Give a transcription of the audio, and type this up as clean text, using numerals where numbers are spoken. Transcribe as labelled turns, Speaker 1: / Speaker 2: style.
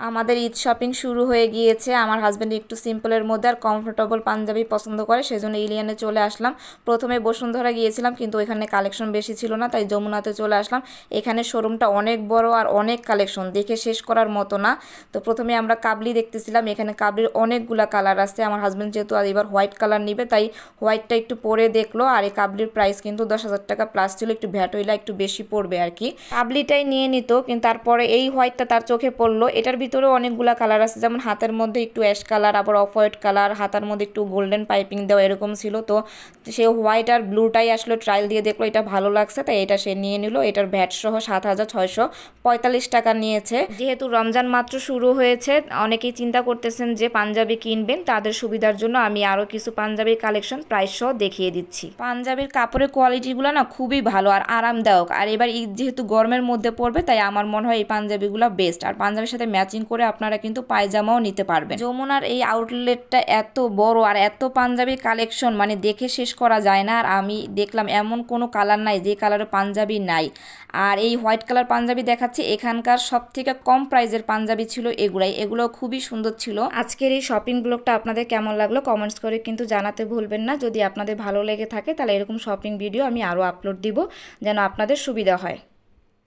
Speaker 1: আমাদের ঈদ শপিং শুরু হয়ে গিয়েছে। আমার হাজব্যান্ড একটু সিম্পলের মধ্যে আর কমফোর্টেবল পাঞ্জাবি পছন্দ করে, সেজন্য ইলিয়ানে চলে আসলাম। প্রথমে বসুন্ধরা গিয়েছিলাম, কিন্তু এখানে কালেকশন বেশি ছিল না, তাই যমুনাতে চলে আসলাম। এখানে শোরুমটা অনেক বড় আর অনেক কালেকশন, দেখে শেষ করার মতো না। তো প্রথমে আমরা কাবলি দেখতেছিলাম, এখানে কাবলির অনেকগুলা কালার আছে। আমার হাজব্যান্ড যেহেতু এবার হোয়াইট কালার নিবে, তাই হোয়াইটটা একটু পরে দেখলো। আর এই কাবলির প্রাইস কিন্তু 10,000 টাকা প্লাস ছিল, একটু ভ্যাট হইলে একটু বেশি পড়বে আর কি। কাবলিটাই নিয়ে নিত, কিন্তু তারপরে এই হোয়াইটটা তার চোখে পড়লো। এটার ভিতরে অনেকগুলা কালার আছে, যেমন হাতের মধ্যে একটু অ্যাশ কালার, আবার অফ হোয়াইট কালার, হাতার মধ্যে একটু গোল্ডেন পাইপিং দেওয়া এরকম ছিল। তো সে হোয়াইট আর ব্লুটাই আসলে ট্রায়াল দিয়ে দেখলো, এটা ভালো লাগছে, তাই এটা সে নিয়ে নিল। এটার ভ্যাট সহ 7,645 টাকা নিয়েছে। যেহেতু রমজান মাত্র শুরু হয়েছে, অনেকেই চিন্তা করতেছেন যে পাঞ্জাবি কিনবেন, তাদের সুবিধার জন্য আমি আরও কিছু পাঞ্জাবির কালেকশন প্রাইস সহ দেখিয়ে দিচ্ছি। পাঞ্জাবির কাপড়ের কোয়ালিটিগুলো না খুবই ভালো আর আরামদায়ক। আর এবার ঈদ যেহেতু গরমের মধ্যে পড়বে, তাই আমার মনে হয় এই পাঞ্জাবিগুলো বেস্ট। আর পাঞ্জাবির সাথে ম্যাচিং করে আপনারা কিন্তু পায়জামাও নিতে পারবেন। যমুনার এই আউটলেটটা এত বড় আর এত পাঞ্জাবি কালেকশন, মানে দেখে শেষ করা যায় না। আর আমি দেখলাম এমন কোনো কালার নাই যে কালারের পাঞ্জাবি নাই। আর এই হোয়াইট কালার পাঞ্জাবি দেখাচ্ছি, এখানকার সব থেকে কম প্রাইজের পাঞ্জাবি ছিল এগুলো খুবই সুন্দর ছিল। আজকের এই শপিং ব্লগটা আপনাদের কেমন লাগলো কমেন্টস করে কিন্তু জানাতে ভুলবেন না। যদি আপনাদের ভালো লেগে থাকে, তাহলে এরকম শপিং ভিডিও আমি আরও আপলোড দিব, যেন আপনাদের সুবিধা হয়।